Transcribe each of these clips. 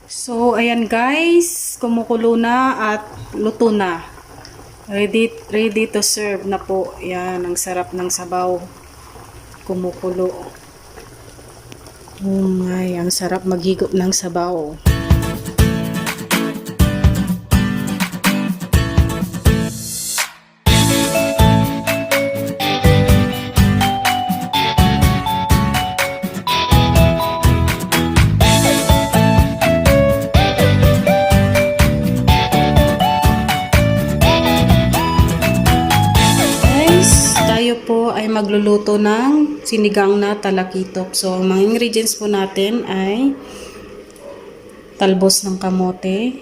So, ayan guys, kumukulo na at luto na. Ready to serve na po. Ayan, ang sarap ng sabaw. Kumukulo. Oh my, ang sarap maghigop ng sabaw. Tayo po ay magluluto ng sinigang na talakitok. So, ang mga ingredients po natin ay talbos ng kamote,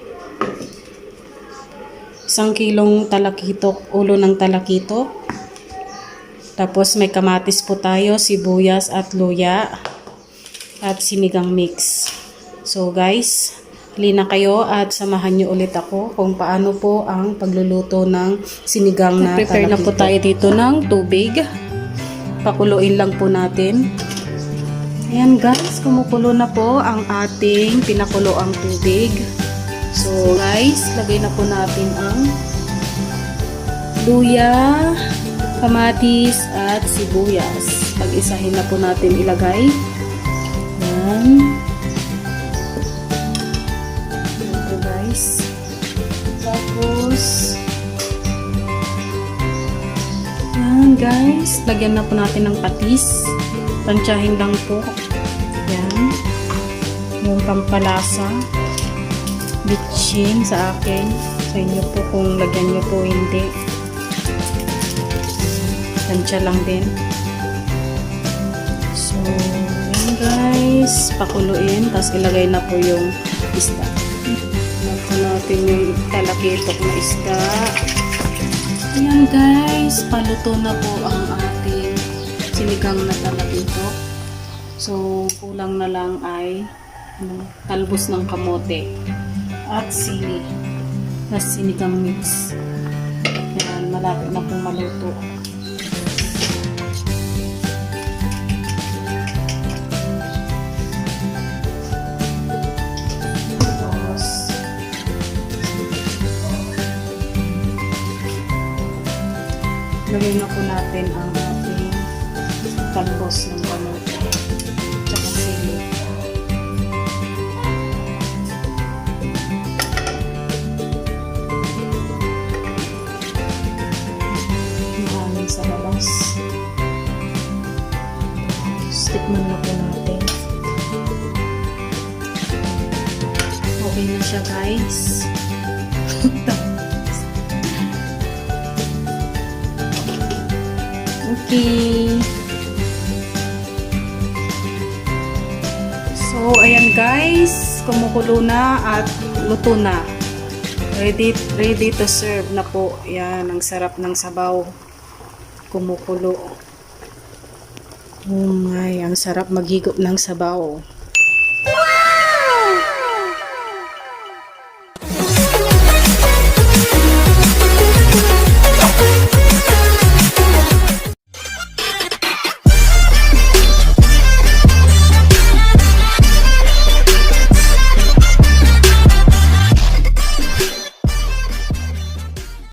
1 kilong talakitok, ulo ng talakitok. Tapos may kamatis po tayo, sibuyas at luya at sinigang mix. So guys, halina kayo at samahan nyo ulit ako kung paano po ang pagluluto ng sinigang na talakitok. Prepare na po tayo dito ng tubig. Pakuluin lang po natin. Ayan guys, kumukulo na po ang ating pinakuloang tubig. So guys, lagay na po natin ang luya, kamatis at sibuyas. Pag-isahin na po natin ilagay. Ayan. Tapos yan guys, lagyan na po natin ng patis. Tansyahin lang po. Yan yung pampalasa, bitchin sa akin, sa inyo po kung lagyan nyo po hindi, tansya lang din. So yan guys, pakuluin, tapos ilagay na po yung isda. Natin yung talakitok na isda. Ayan guys, paluto na po ang ating sinigang na talakitok. So kulang na lang ay talbos ng kamote at sili na sinigang mix. Ayan, malapit na pong maluto. Lagay na po natin ang ating talbos ng kamote tsaka sili. Maraming sa labas. Tikman na po natin. Okay na siya guys. Okay. So, ayan guys, kumukulo na at luto na. Ready to serve na po. Ayan, ang sarap ng sabaw. Kumukulo. Oh my, ang sarap maghigop ng sabaw.